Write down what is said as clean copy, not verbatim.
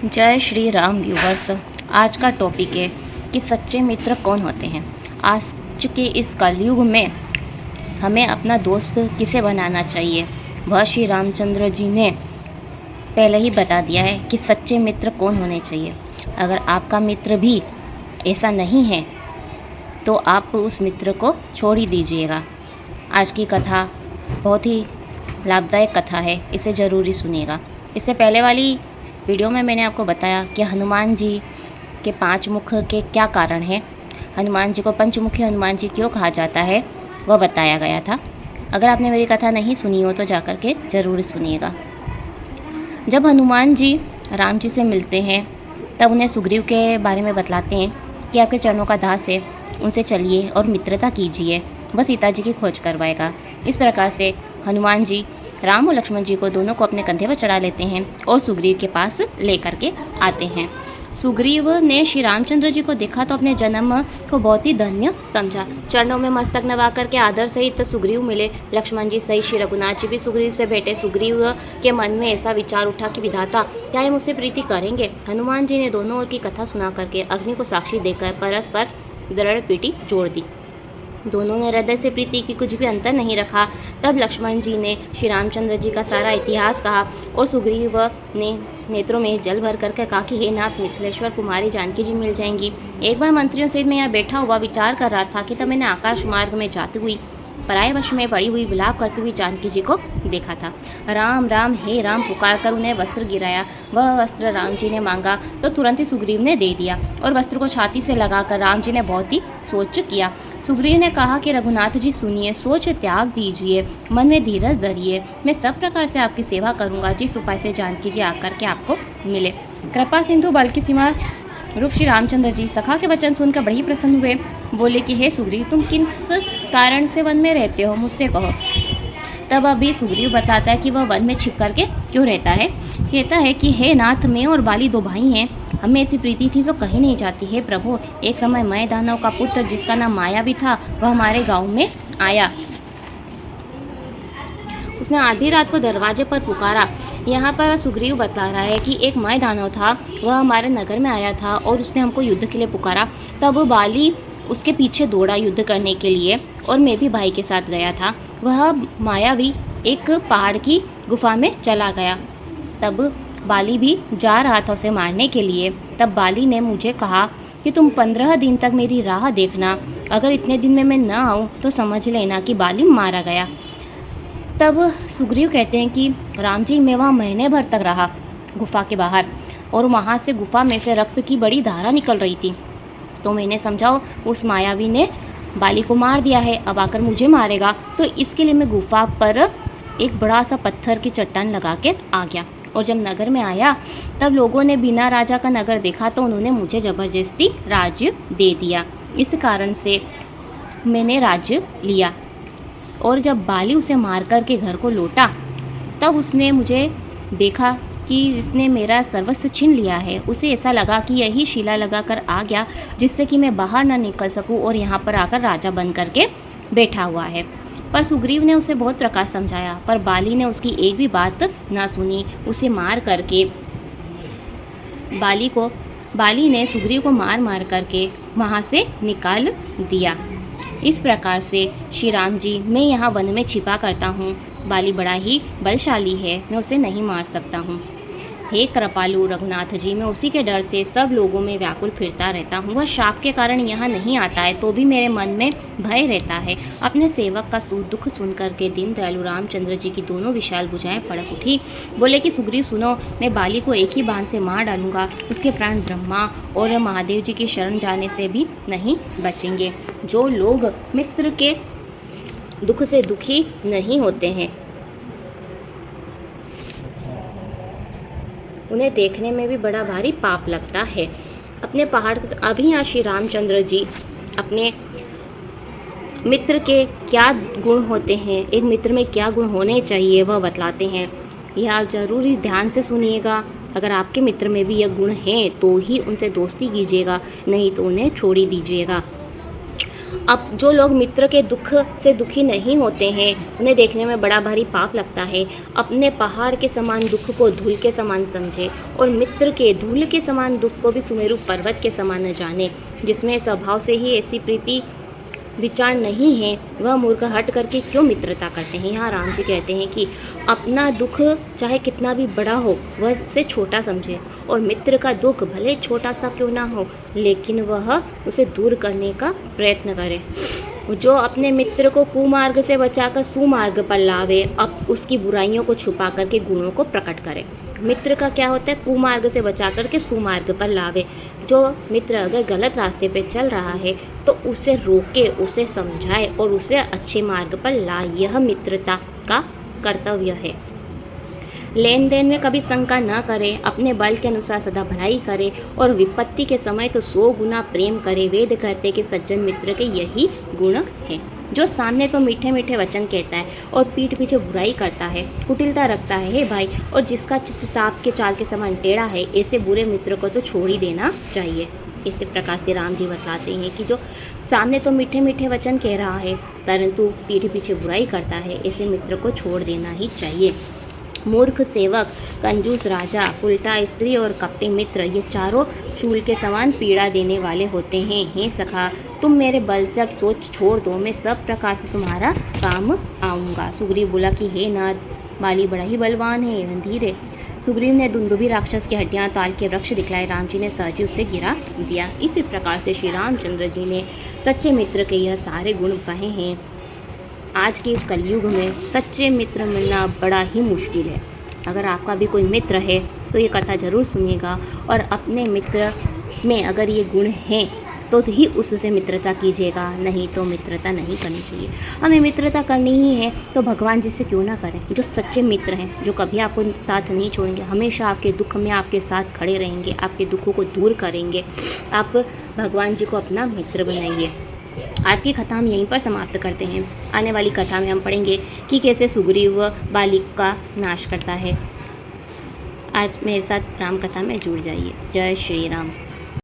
जय श्री राम व्यूवर्स। आज का टॉपिक है कि सच्चे मित्र कौन होते हैं। आज के इस कलयुग में हमें अपना दोस्त किसे बनाना चाहिए, वह श्री रामचंद्र जी ने पहले ही बता दिया है कि सच्चे मित्र कौन होने चाहिए। अगर आपका मित्र भी ऐसा नहीं है तो आप उस मित्र को छोड़ ही दीजिएगा। आज की कथा बहुत ही लाभदायक कथा है, इसे ज़रूरी सुनिएगा। इससे पहले वाली वीडियो में मैंने आपको बताया कि हनुमान जी के 5 मुख के क्या कारण हैं, हनुमान जी को पंचमुखी हनुमान जी क्यों कहा जाता है, वह बताया गया था। अगर आपने मेरी कथा नहीं सुनी हो तो जाकर के ज़रूर सुनिएगा। जब हनुमान जी राम जी से मिलते हैं तब उन्हें सुग्रीव के बारे में बतलाते हैं कि आपके चरणों का दास है, उनसे चलिए और मित्रता कीजिए, वह सीता जी की खोज करवाएगा। इस प्रकार से हनुमान जी राम और लक्ष्मण जी को दोनों को अपने कंधे पर चढ़ा लेते हैं और सुग्रीव के पास लेकर के आते हैं। सुग्रीव ने श्री रामचंद्र जी को देखा तो अपने जन्म को बहुत ही धन्य समझा। चरणों में मस्तक नवा करके आदर सहित सुग्रीव मिले। लक्ष्मण जी सहित श्री रघुनाथ जी भी सुग्रीव से भेंटे। सुग्रीव के मन में ऐसा विचार उठा कि विधाता क्या ये मुझसे प्रीति करेंगे। हनुमान जी ने दोनों ओर की कथा सुना करके अग्नि को साक्षी देकर परस्पर दृढ़ पीठी जोड़ दी। दोनों ने हृदय से प्रीति की कुछ भी अंतर नहीं रखा। तब लक्ष्मण जी ने श्री रामचंद्र जी का सारा इतिहास कहा और सुग्रीव ने नेत्रों में जल भर करके कहा कि हे नाथ, मिथिलेश्वर कुमारी जानकी जी मिल जाएंगी। एक बार मंत्रियों सहित मैं यहाँ बैठा हुआ विचार कर रहा था कि तब मैंने आकाश मार्ग में जाती हुई पराय वश में पड़ी हुई विलाप करती हुई जानकी जी को देखा था। राम राम हे राम पुकार कर उन्हें वस्त्र गिराया। वह वस्त्र राम जी ने मांगा तो तुरंत ही सुग्रीव ने दे दिया और वस्त्र को छाती से लगाकर राम जी ने बहुत ही सोच किया। सुग्रीव ने कहा कि रघुनाथ जी सुनिए, सोच त्याग दीजिए, मन में धीरज धरिए, मैं सब प्रकार से आपकी सेवा करूँगा जिस उपाय से जानकी जी आकर के आपको मिले। कृपा सिंधु बल की सीमा रूप श्री रामचंद्र जी सखा के वचन सुनकर बड़े ही प्रसन्न हुए। बोले कि हे सुग्रीव, तुम किस कारण से वन में रहते हो, मुझसे कहो। तब अभी सुग्रीव बताता है कि वह वन में छिप करके क्यों रहता है। कहता है कि हे नाथ, मैं और बाली 2 भाई हैं, हमें ऐसी प्रीति थी जो कहीं नहीं जाती है। प्रभु, एक समय मय दानव का पुत्र जिसका नाम माया भी था, वह हमारे गाँव में आया। उसने आधी रात को दरवाजे पर पुकारा। यहाँ पर सुग्रीव बता रहा है कि एक मय दानव था, वह हमारे नगर में आया था और उसने हमको युद्ध के लिए पुकारा। तब बाली उसके पीछे दौड़ा युद्ध करने के लिए और मैं भी भाई के साथ गया था। वह मायावी एक पहाड़ की गुफा में चला गया। तब बाली भी जा रहा था उसे मारने के लिए। तब बाली ने मुझे कहा कि तुम 15 दिन तक मेरी राह देखना, अगर इतने दिन में मैं न आऊँ तो समझ लेना कि बाली मारा गया। तब सुग्रीव कहते हैं कि राम जी, मैं वहाँ महीने भर तक रहा गुफा के बाहर और वहाँ से गुफा में से रक्त की बड़ी धारा निकल रही थी। तो मैंने समझा उस मायावी ने बाली को मार दिया है, अब आकर मुझे मारेगा। तो इसके लिए मैं गुफा पर एक बड़ा सा पत्थर की चट्टान लगा के आ गया और जब नगर में आया तब लोगों ने बिना राजा का नगर देखा तो उन्होंने मुझे ज़बरदस्ती राज्य दे दिया। इस कारण से मैंने राज्य लिया और जब बाली उसे मार कर के घर को लौटा तब उसने मुझे देखा कि इसने मेरा सर्वस्व छीन लिया है। उसे ऐसा लगा कि यही शिला लगा कर आ गया जिससे कि मैं बाहर ना निकल सकूं और यहाँ पर आकर राजा बन करके बैठा हुआ है। पर सुग्रीव ने उसे बहुत प्रकार समझाया, पर बाली ने उसकी एक भी बात ना सुनी। उसे मार करके बाली ने सुग्रीव को मार करके वहाँ से निकाल दिया। इस प्रकार से श्री राम जी, मैं यहाँ वन में छिपा करता हूँ, बाली बड़ा ही बलशाली है, मैं उसे नहीं मार सकता हूँ। हे कृपालु रघुनाथ जी, मैं उसी के डर से सब लोगों में व्याकुल फिरता रहता हूँ। वह श्राप के कारण यहाँ नहीं आता है तो भी मेरे मन में भय रहता है। अपने सेवक का दुख सुन करके दीन दयालु रामचंद्र जी की दोनों विशाल भुजाएं फड़क उठी। बोले कि सुग्रीव सुनो, मैं बाली को एक ही बाण से मार डालूंगा, उसके प्राण ब्रह्मा और महादेव जी की शरण जाने से भी नहीं बचेंगे। जो लोग मित्र के दुख से दुखी नहीं होते हैं उन्हें देखने में भी बड़ा भारी पाप लगता है। अपने पहाड़ अभी यहाँ श्री रामचंद्र जी अपने मित्र के क्या गुण होते हैं, एक मित्र में क्या गुण होने चाहिए वह बतलाते हैं। यह आप ज़रूर ध्यान से सुनिएगा। अगर आपके मित्र में भी यह गुण है तो ही उनसे दोस्ती कीजिएगा, नहीं तो उन्हें छोड़ ही दीजिएगा। अब जो लोग मित्र के दुख से दुखी नहीं होते हैं उन्हें देखने में बड़ा भारी पाप लगता है। अपने पहाड़ के समान दुख को धूल के समान समझे और मित्र के धूल के समान दुख को भी सुमेरु पर्वत के समान न जाने। जिसमें स्वभाव से ही ऐसी प्रीति विचार नहीं है वह मूर्ख हट करके क्यों मित्रता करते हैं। यहाँ राम जी कहते हैं कि अपना दुख चाहे कितना भी बड़ा हो वह उसे छोटा समझे और मित्र का दुख भले छोटा सा क्यों ना हो लेकिन वह उसे दूर करने का प्रयत्न करे। जो अपने मित्र को कुमार्ग से बचाकर सुमार्ग पर लावे, अब उसकी बुराइयों को छुपा करके गुणों को प्रकट करे। मित्र का क्या होता है, कुमार्ग से बचा करके सुमार्ग पर लावे। जो मित्र अगर गलत रास्ते पे चल रहा है तो उसे रोके, उसे समझाए और उसे अच्छे मार्ग पर लाए। यह मित्रता का कर्तव्य है। लेन देन में कभी शंका न करे, अपने बल के अनुसार सदा भलाई करे और विपत्ति के समय तो 100 गुना प्रेम करे। वेद कहते कि सज्जन मित्र के यही गुण हैं। जो सामने तो मीठे मीठे वचन कहता है और पीठ पीछे बुराई करता है, कुटिलता रखता है, हे भाई, और जिसका चित्त सांप के चाल के समान टेढ़ा है, ऐसे बुरे मित्र को तो छोड़ ही देना चाहिए। इसी प्रकार से राम जी बताते हैं कि जो सामने तो मीठे मीठे वचन कह रहा है परंतु पीठ पीछे बुराई करता है, ऐसे मित्र को छोड़ देना ही चाहिए। मूर्ख सेवक, कंजूस राजा, उल्टा स्त्री और कपटी मित्र, ये चारों शूल के समान पीड़ा देने वाले होते हैं। हे सखा, तुम मेरे बल से अब सोच छोड़ दो, मैं सब प्रकार से तुम्हारा काम आऊँगा। सुग्रीव बोला कि हे नाथ, बाली बड़ा ही बलवान है, रणधीर है। सुग्रीव ने दुंदुभी राक्षस की हड्डियां ताल के वृक्ष दिखलाए। राम जी ने सहज ही उससे गिरा दिया। इसी प्रकार से श्री रामचंद्र जी ने सच्चे मित्र के यह सारे गुण कहे हैं। आज के इस कलयुग में सच्चे मित्र मिलना बड़ा ही मुश्किल है। अगर आपका भी कोई मित्र है तो ये कथा ज़रूर सुनिएगा और अपने मित्र में अगर ये गुण हैं तो ही उससे मित्रता कीजिएगा, नहीं तो मित्रता नहीं करनी चाहिए। हमें मित्रता करनी ही है तो भगवान जी से क्यों ना करें। जो सच्चे मित्र हैं, जो कभी आपको साथ नहीं छोड़ेंगे, हमेशा आपके दुख में आपके साथ खड़े रहेंगे, आपके दुखों को दूर करेंगे, आप भगवान जी को अपना मित्र बनाइए। आज की कथा हम यहीं पर समाप्त करते हैं। आने वाली कथा में हम पढ़ेंगे कि कैसे सुग्रीव बाली का नाश करता है। आज मेरे साथ राम कथा में जुड़ जाइए। जय श्री राम।